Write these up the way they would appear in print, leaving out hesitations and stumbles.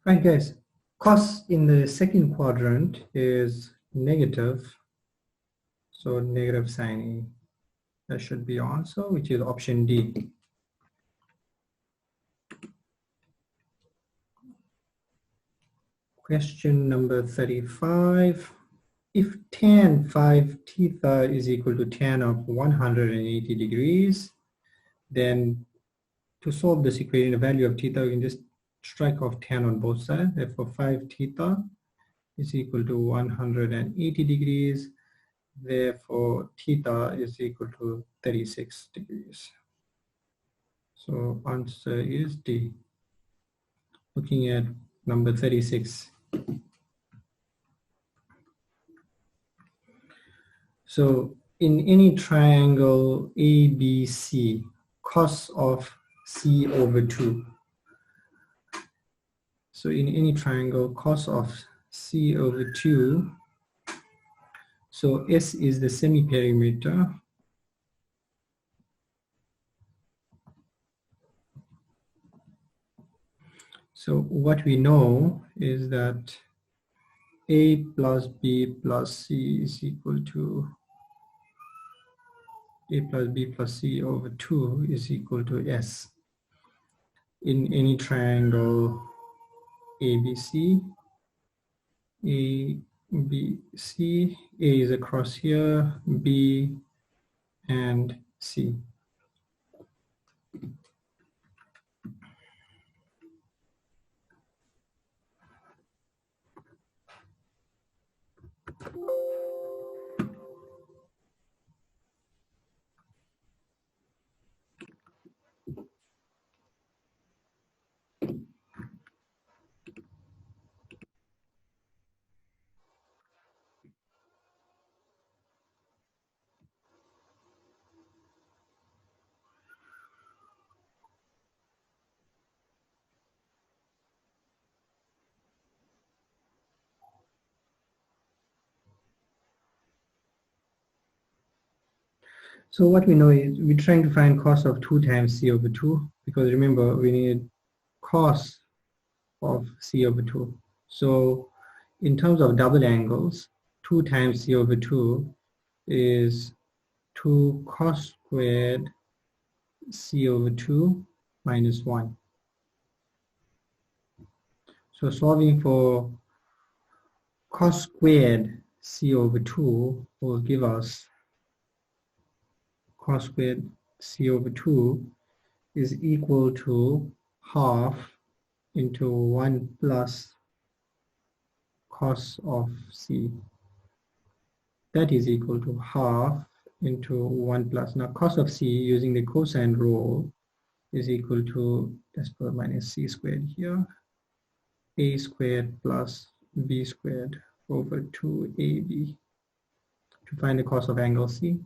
Right, guys, cos in the second quadrant is negative, so negative sine A. That should be answer, which is option D. Question number 35. If tan 5 theta is equal to tan of 180 degrees, then to solve this equation, the value of theta, we can just strike off tan on both sides. Therefore, 5 theta is equal to 180 degrees. Therefore, theta is equal to 36 degrees. So answer is D. Looking at number 36. So in any triangle ABC, cos of C over 2. So in any triangle, cos of C over 2, so S is the semi-perimeter. So what we know is that A plus B plus C is equal to A plus B plus C over 2 is equal to S. In any triangle ABC, A, B, C, A is across here, B, and C. So what we know is we're trying to find cos of 2 times C over 2, because remember we need cos of C over 2. So in terms of double angles, 2 times C over 2 is 2 cos squared C over 2 minus 1. So solving for cos squared C over 2 will give us cos squared C over 2 is equal to half into 1 plus cos of C. That is equal to half into 1 plus. Now cos of C using the cosine rule is equal to, let's put minus C squared here, A squared plus B squared over 2AB to find the cos of angle C.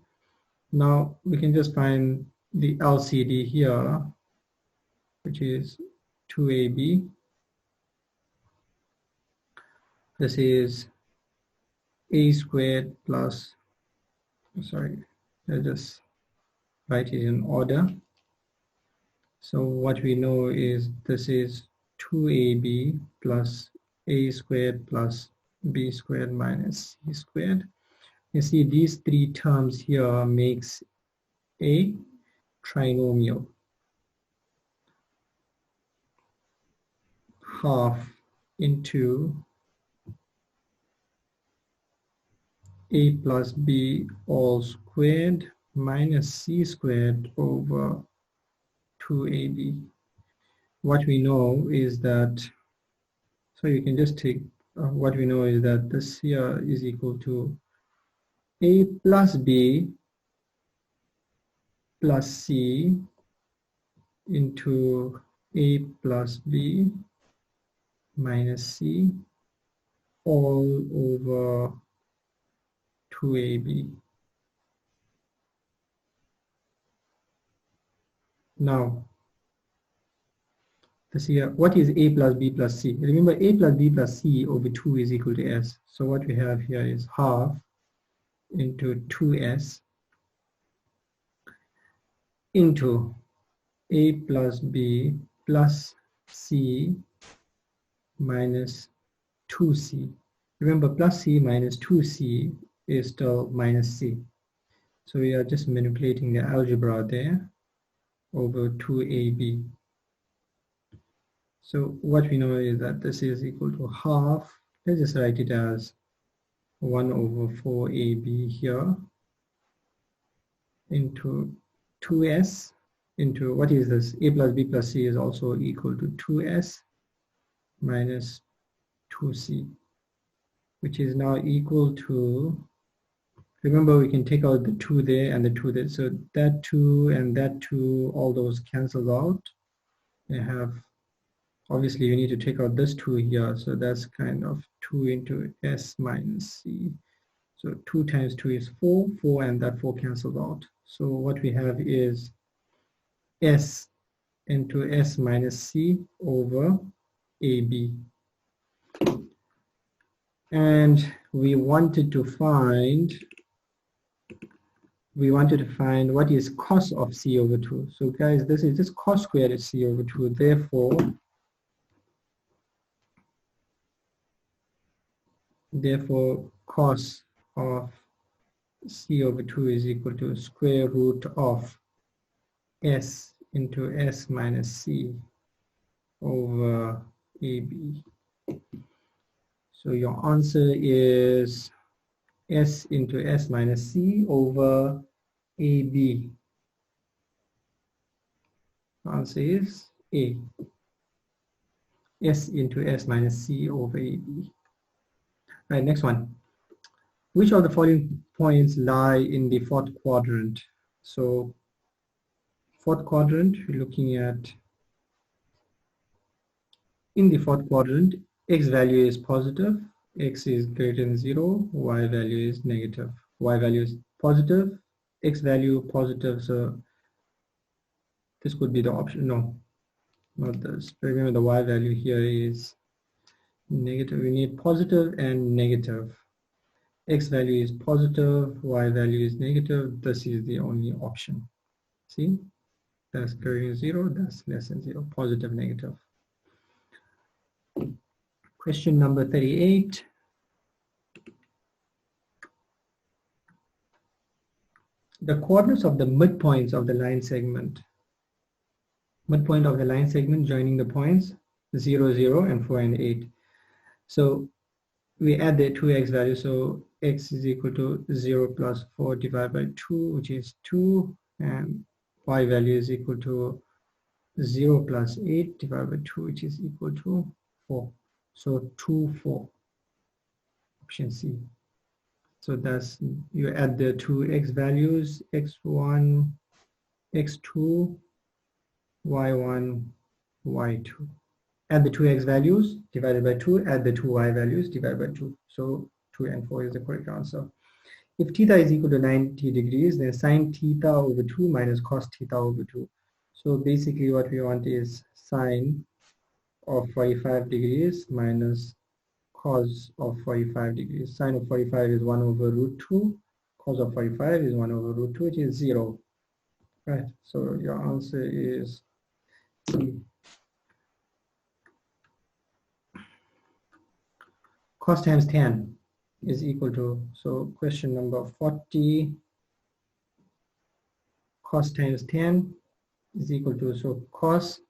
Now we can just find the LCD here, which is 2AB. This is A squared plus, sorry, I'll just write it in order. So what we know is this is 2AB plus A squared plus B squared minus C squared. You see these three terms here makes a trinomial. Half into A plus B all squared minus C squared over 2AB. What we know is that, so you can just take, what we know is that this here is equal to A plus B plus C into A plus B minus C all over 2AB. Now, this here, what is A plus B plus C? Remember, A plus B plus C over 2 is equal to S. So what we have here is half into 2S into A plus B plus C minus 2c. Remember, plus c minus 2c is still minus c. So we are just manipulating the algebra there over 2ab. So what we know is that this is equal to half. Let's just write it as 1 over 4ab here into 2s into, what is this? A plus b plus c is also equal to 2s minus 2c, which is now equal to, remember we can take out the 2 there and the 2 there. So that 2 and that 2, all those cancel out. They have, obviously you need to take out this 2 here. So that's kind of 2 into s minus c. So 2 times 2 is 4, 4 and that 4 cancels out. So what we have is s into s minus c over ab. And we wanted to find what is cos of c over 2. So guys, this is just cos squared is c over 2. Therefore cos of c over 2 is equal to square root of s into s minus c over ab. So your answer is s into s minus c over ab. The answer is A. S into s minus c over ab. Right, next one. Which of the following points lie in the fourth quadrant? So fourth quadrant, we're looking at, in the fourth quadrant, x value is positive, x is greater than 0, y value is negative. Y value is positive, x value positive, so this could be the option. No, not this. Remember the y value here is negative. We need positive and negative. X value is positive, y value is negative. This is the only option. See, that's greater than 0, that's less than 0, positive, negative. Question number 38. The coordinates of the midpoints of the line segment. Midpoint of the line segment joining the points 0, 0, and 4 and 8. So we add the 2x value, so x is equal to 0 plus 4 divided by 2, which is 2, and y value is equal to 0 plus 8 divided by 2, which is equal to 4. So 2, 4, option C. So that's, you add the two x values, x1, x2, y1, y2. Add the two x values divided by 2, add the two y values divided by 2. So 2 and 4 is the correct answer. If theta is equal to 90 degrees, then sine theta over 2 minus cos theta over 2. So basically what we want is sine of 45 degrees minus cos of 45 degrees. Sine of 45 is 1 over root 2. Cos of 45 is 1 over root 2, which is 0. Right, so your answer is C. Cos times tan is equal to, so question number 40, cos times tan is equal to, so cos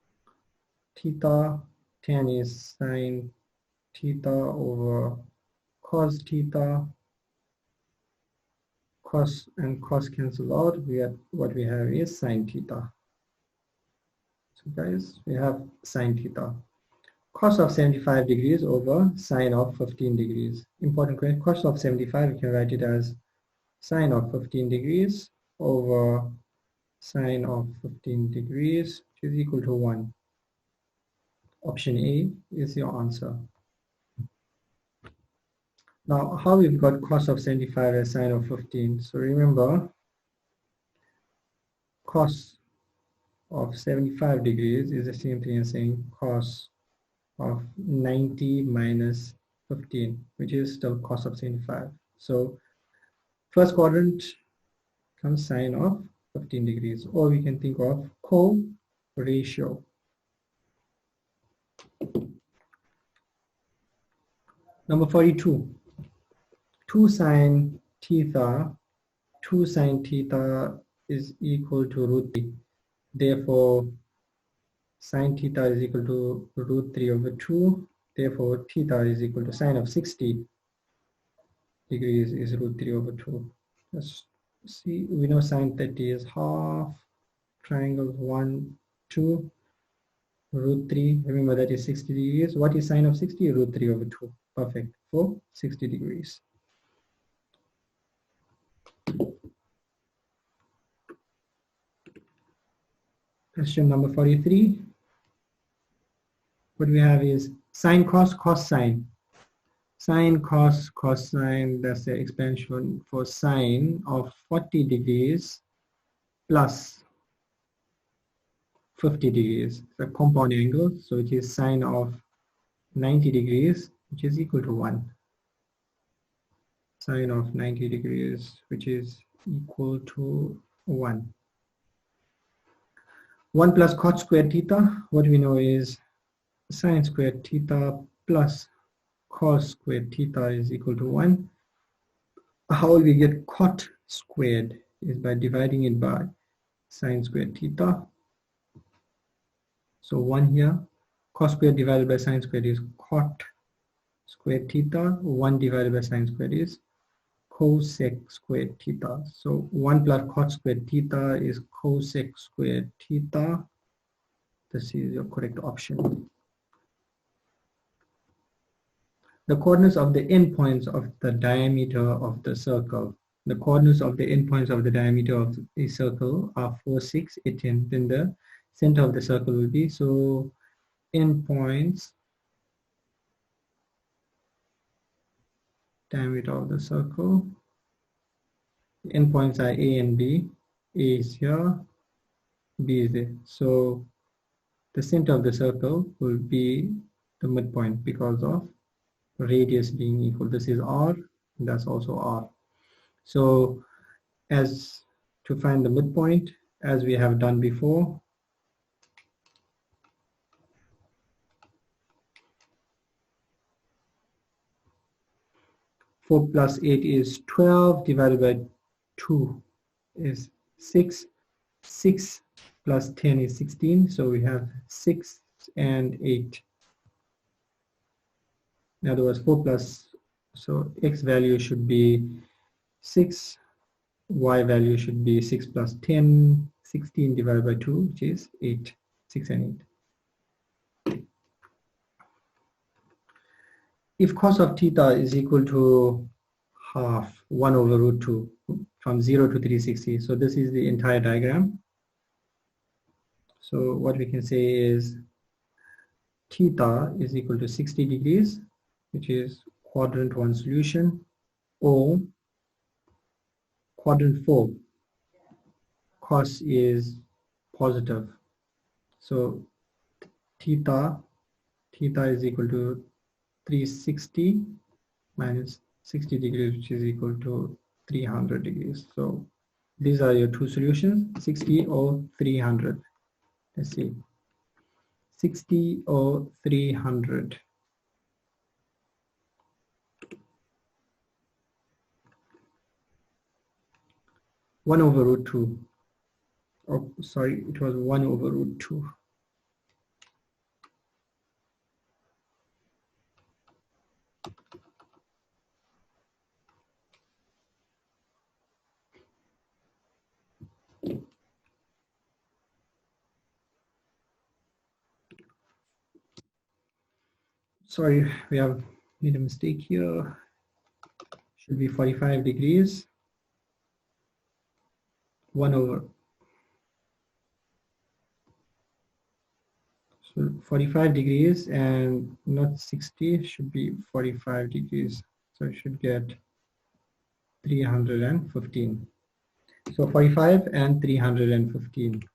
theta, tan is sine theta over cos theta, cos and cos cancel out, we have, what we have is sine theta. So guys, we have sine theta. Cos of 75 degrees over sine of 15 degrees. Important question, cos of 75, we can write it as sine of 15 degrees over sine of 15 degrees, which is equal to 1. Option A is your answer. Now, how we've got cos of 75 as sine of 15? So remember, cos of 75 degrees is the same thing as saying cos of 90 minus 15, which is still cos of 75. So first quadrant comes sine of 15 degrees, or we can think of co-ratio. Number 42. 2 sine theta. 2 sine theta is equal to root 3. Therefore, sine theta is equal to root 3 over 2. Therefore, theta is equal to sine of 60 degrees is root 3 over 2. Let's see, we know sine 30 is half. Triangles 1, 2. Root 3, remember that is 60 degrees. What is sine of 60? Root 3 over 2. Perfect, for 60 degrees. Question number 43. What we have is sine cos, cos sine. Sine cos, cos sine, that's the expansion for sine of 40 degrees plus 50 degrees. It's a compound angle, so it is sine of 90 degrees, which is equal to 1. Sine of 90 degrees, which is equal to 1. 1 plus cot squared theta, what we know is sine squared theta plus cos squared theta is equal to 1. How will we get cot squared? Is by dividing it by sine squared theta. So 1 here, cos squared divided by sine squared is cot squared theta. 1 divided by sine squared is cosec squared theta. So 1 plus cot squared theta is cosec squared theta. This is your correct option. The coordinates of the endpoints of the diameter of the circle. The coordinates of the endpoints of the diameter of a circle are 4, 6, 8, 10. Then the center of the circle will be, so endpoints, diameter of the circle. The endpoints are A and B. A is here, B is there. So the center of the circle will be the midpoint because of radius being equal. This is R, that's also R. So as to find the midpoint, as we have done before, four plus 8 is 12 divided by 2 is 6. 6 plus 10 is 16. So we have 6 and 8. In other words, 4 plus, so x value should be 6, y value should be 6 plus 10, 16 divided by 2, which is 8, 6 and 8. If cos of theta is equal to half 1 over root 2 from 0 to 360, so this is the entire diagram. So what we can say is theta is equal to 60 degrees, which is quadrant 1 solution, or quadrant 4, cos is positive. So theta is equal to 360 minus 60 degrees, which is equal to 300 degrees. So these are your two solutions, 60 or 300. Let's see, 60 or 300. One over root 2. Oh, sorry, it was 1 over root 2. Sorry, we have made a mistake here. Should be 45 degrees. 1 over. So 45 degrees and not 60, should be 45 degrees. So I should get 315. So 45 and 315.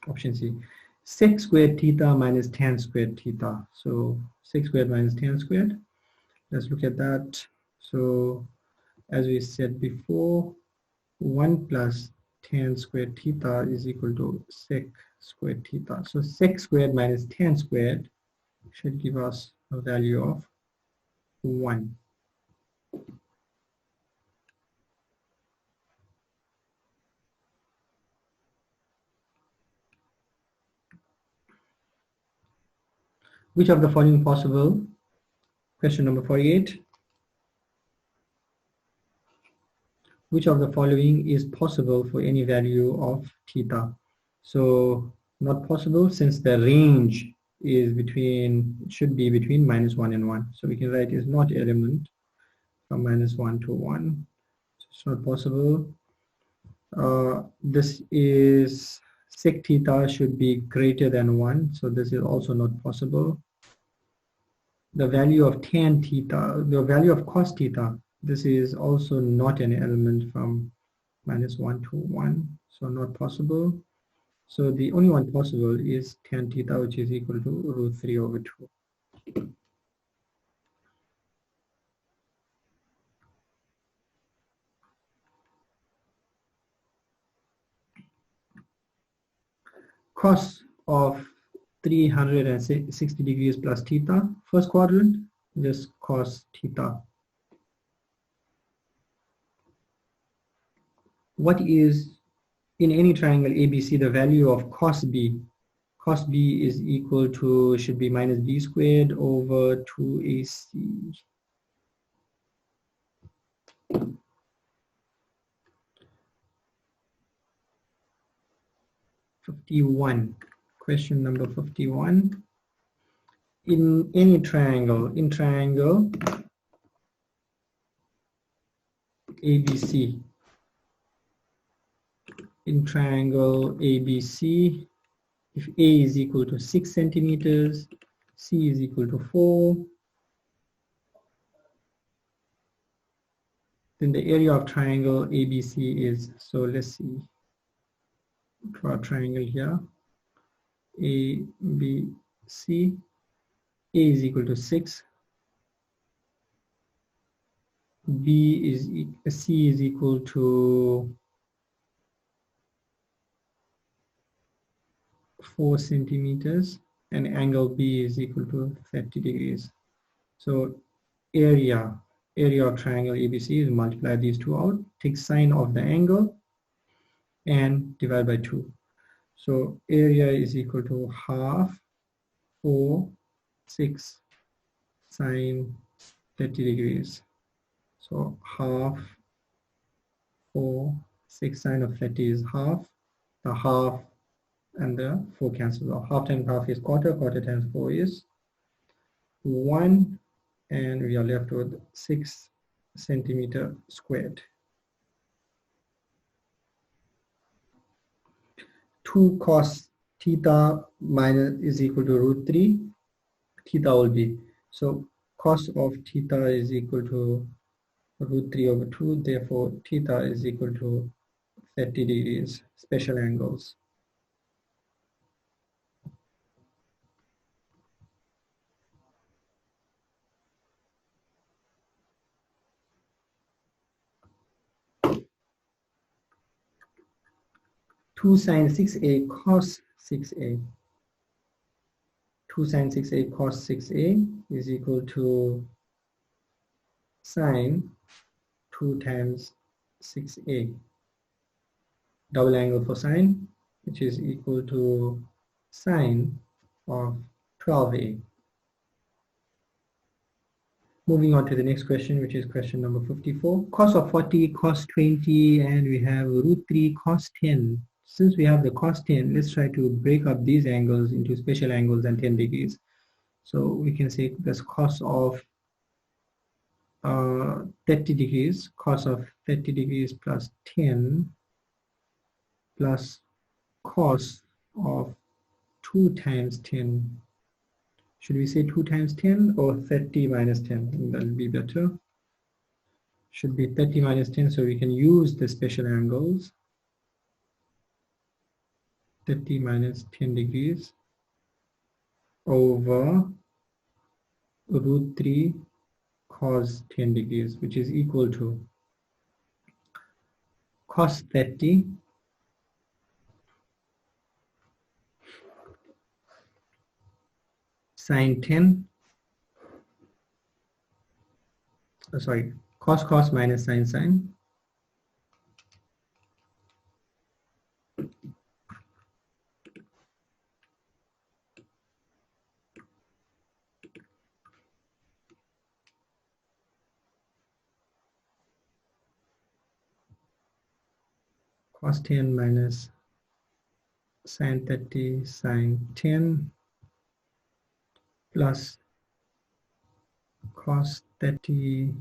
Option C. Sec squared theta minus tan squared theta. So sec squared minus tan squared. Let's look at that. So as we said before, 1 plus tan squared theta is equal to sec squared theta. So sec squared minus tan squared should give us a value of 1. Which of the following possible? Question number 48. Which of the following is possible for any value of theta? So not possible, since the range is between, should be between -1 and 1. So we can write is not element from -1 to 1. So it's not possible. This is sec theta should be greater than 1. So this is also not possible. The value of tan theta, the value of cos theta, this is also not an element from -1 to 1, so not possible. So the only one possible is tan theta, which is equal to √3/2. Cos of 360 degrees plus theta, first quadrant, just cos theta. What is, in any triangle ABC, the value of cos B? Cos B is equal to, should be minus B squared over 2AC. Question number 51. In any triangle, ABC, if A is equal to 6 centimeters, C is equal to 4, then the area of triangle ABC is, so let's see, draw a triangle here, ABC, A is equal to 6, C is equal to 4 centimeters, and angle B is equal to 30 degrees. So area of triangle ABC is multiply these two out, take sine of the angle and divide by 2. So area is equal to half 4, 6 sine 30 degrees. So half 4, 6 sine of 30 is half. The half and the 4 cancels off. Half times half is quarter, quarter times 4 is 1, and we are left with 6 centimeter squared. 2 cos theta minus is equal to √3. Theta will be, so cos of theta is equal to √3/2. Therefore, theta is equal to 30 degrees, special angles. Two sine 6a cos 6a. 2 sine 6a cos 6a is equal to sine 2 times 6a. Double angle for sine, which is equal to sine of 12a. Moving on to the next question, which is question number 54. Cos of 40, cos 20, and we have √3 cos 10. Since we have the cos 10, let's try to break up these angles into special angles and 10 degrees. So we can say this cos of 30 degrees, cos of 30 degrees plus 10 plus cos of 2 times 10. Should we say 2 times 10 or 30 minus 10? That will be better. Should be 30 minus 10, so we can use the special angles. 30 minus 10 degrees over √3 cos 10 degrees, which is equal to cos 30 sine 10, sorry, cos minus sine, cos 10 minus sine 30 sine 10 plus cos 30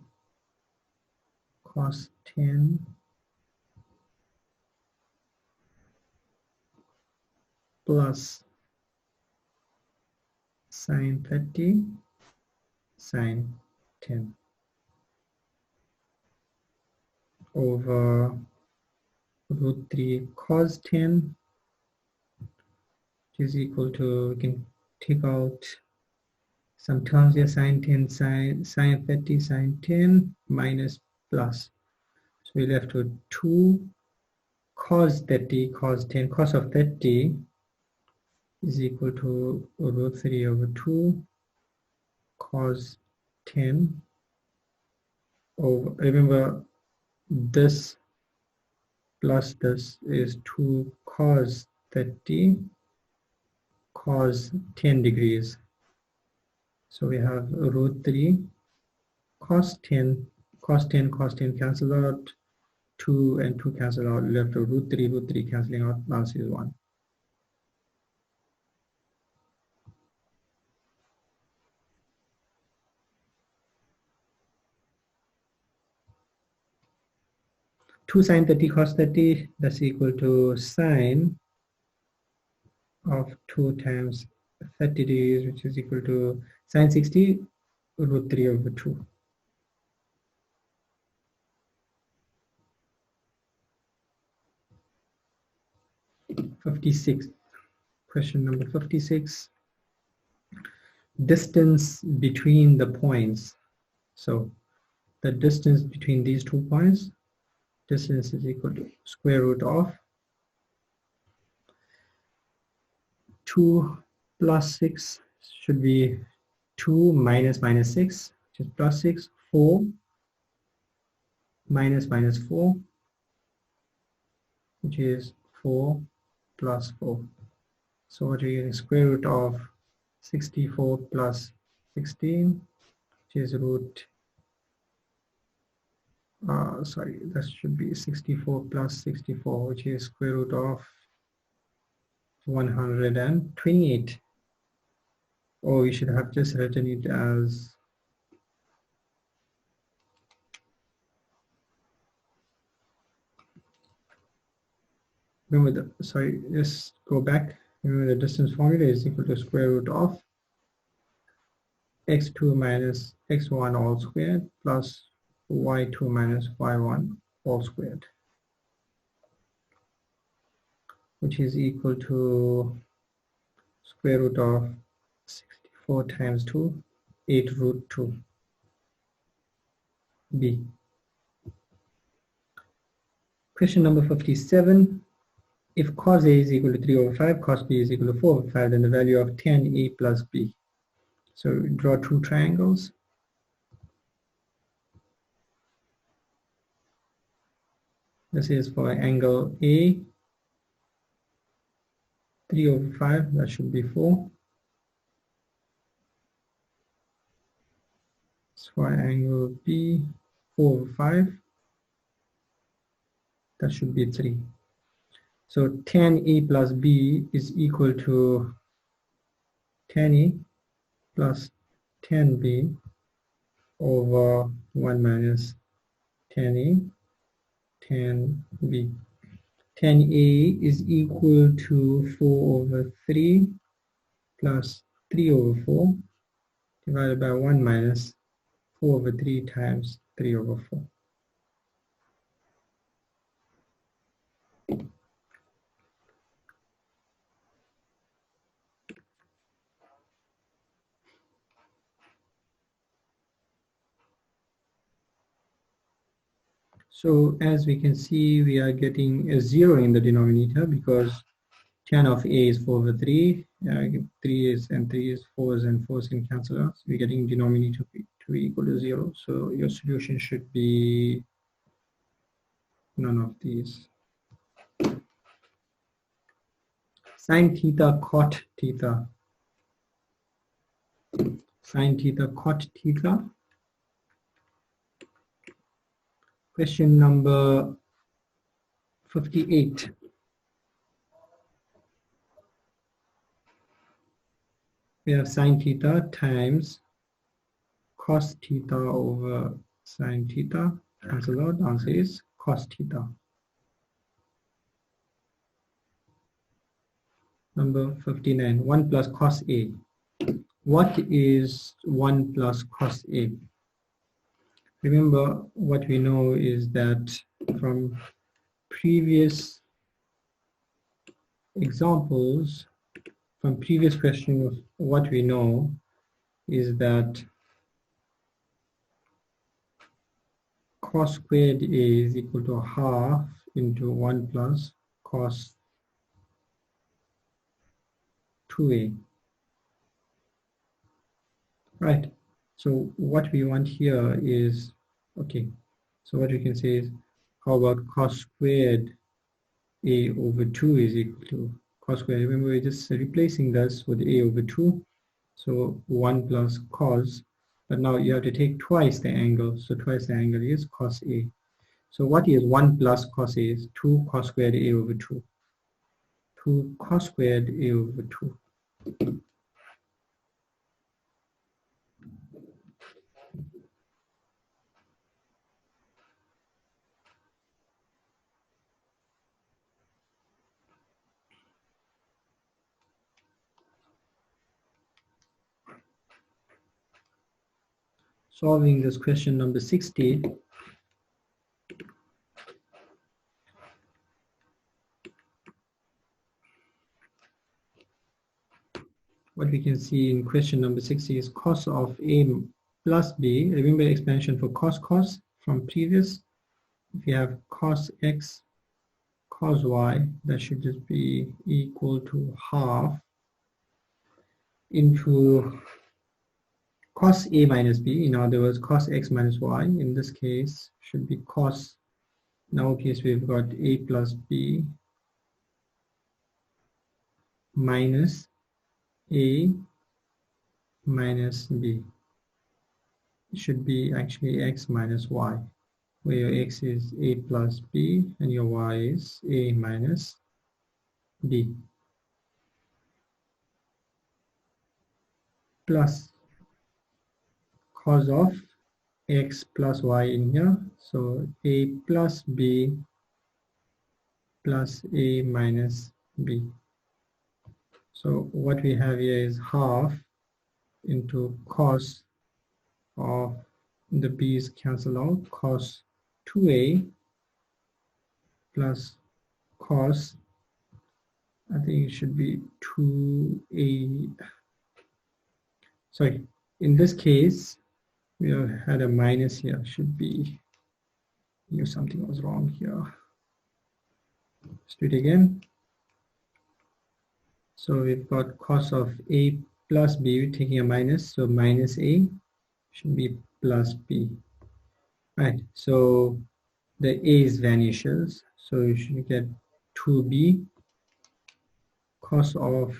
cos 10 plus sine 30 sine 10 over root 3 cos 10, which is equal to, we can take out some terms here, sine 10 sine 30 sine 10 minus plus. So we're left with 2 cos 30 cos 10, cos of 30 is equal to root 3 over 2 cos 10 over, remember this plus this is 2 cos 30 cos 10 degrees. So we have root 3 cos 10 cancel out, 2 and 2 cancel out, left of root 3 cancelling out, answer is 1. Two sine 30 cos 30, that's equal to sine of 2 times 30 degrees, which is equal to sine 60 root 3 over 2. Question number 56. Distance between the points. So the distance between these 2 points, distance is equal to square root of 2 plus 6 should be 2 minus 6, which is plus 6, 4 minus 4, which is 4 plus 4. So what we're getting, square root of 64 plus 16, which is root, sorry, that should be 64 plus 64, which is square root of 128. Or we should have just written it as remember the, sorry, just go back. Remember the distance formula is equal to square root of x2 minus x1 all squared plus y2 minus y1 all squared, which is equal to square root of 64 times 2, 8 root 2 b. Question number 57. If cos A is equal to 3 over 5, cos B is equal to 4 over 5, then the value of tan A plus B. So draw 2 triangles. This is for angle A, 3 over 5, that should be 4. It's for angle B, 4 over 5, that should be 3. So tan A plus B is equal to tan A plus tan B over 1 minus tan A, tan B. Tan A is equal to 4 over 3 plus 3 over 4 divided by 1 minus 4 over 3 times 3 over 4. So as we can see, we are getting a 0 in the denominator because tan of A is 4 over 3. 3 is and 3 is 4s and 4s can cancel out. So we're getting denominator to be equal to 0. So your solution should be none of these. Sine theta, cot theta. Sine theta, cot theta. Question number 58. We have sine theta times cos theta over sine theta. Cancel out. The answer is cos theta. Number 59. 1 plus cos A. What is 1 plus cos A? Remember, what we know is that from previous examples, from previous questions, what we know is that cos squared A is equal to half into 1 plus cos 2A. Right. So what we want here is, okay, so what we can say is, how about cos squared A over 2 is equal to cos squared. Remember, we're just replacing this with A over 2. So 1 plus cos, but now you have to take twice the angle. So twice the angle is cos A. So what is 1 plus cos A is 2 cos squared A over 2. 2 cos squared A over 2. Solving this question number 60. What we can see in question number 60 is cos of A plus B. Remember expansion for cos from previous. If you have cos X cos Y, that should just be equal to half into cos A minus B. In other words, cos X minus Y. In this case, should be cos. In our case, we've got A plus B minus A minus B. It should be actually X minus Y, where your X is A plus B and your Y is A minus B, plus cos of X plus Y in here. So A plus B plus A minus B. So what we have here is half into cos of the B's cancel out, cos 2A plus cos, I think it should be 2A. Sorry, in this case, we have had a minus here, should be, here something was wrong here. Let's do it again. So we've got cos of A plus B, we're taking a minus, so minus A should be plus B. Right, so the A's vanishes, so you should get 2B cos of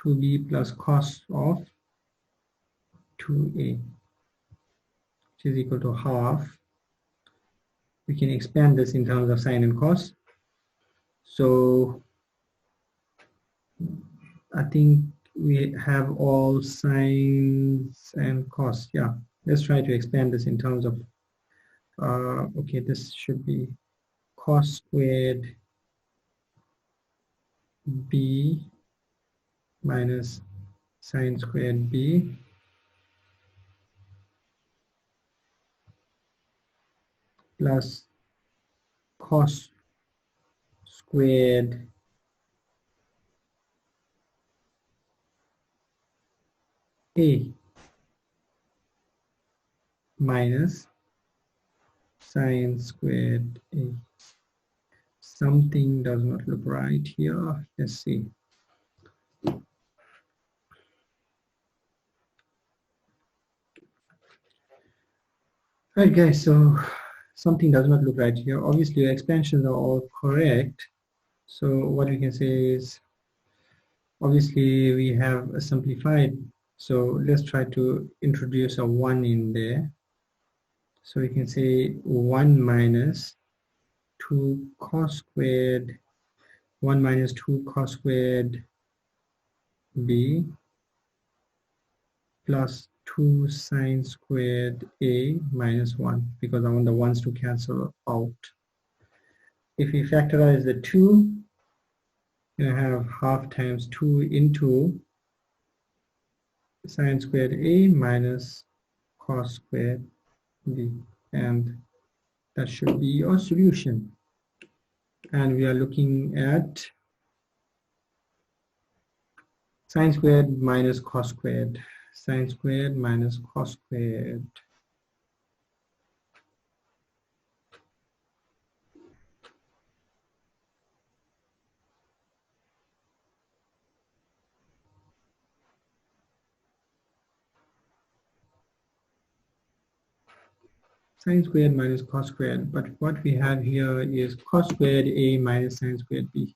two B plus cos of 2A, which is equal to half. We can expand this in terms of sine and cos. So I think we have all sines and cos. Yeah, let's try to expand this in terms of, okay, this should be cos squared B minus sine squared B plus cos squared A minus sine squared A. Something does not look right here. Let's see. Right, guys, so something does not look right here. Obviously, your expansions are all correct. So what we can say is, obviously, we have simplified. So let's try to introduce a 1 in there. So we can say 1 minus 2 cos squared, 1 minus 2 cos squared B plus 2 sine squared A minus 1, because I want the ones to cancel out. If we factorize the 2, you have half times 2 into sine squared A minus cos squared B, and that should be your solution. And we are looking at sine squared minus cos squared, sine squared minus cos squared. Sine squared minus cos squared, but what we have here is cos squared A minus sine squared B.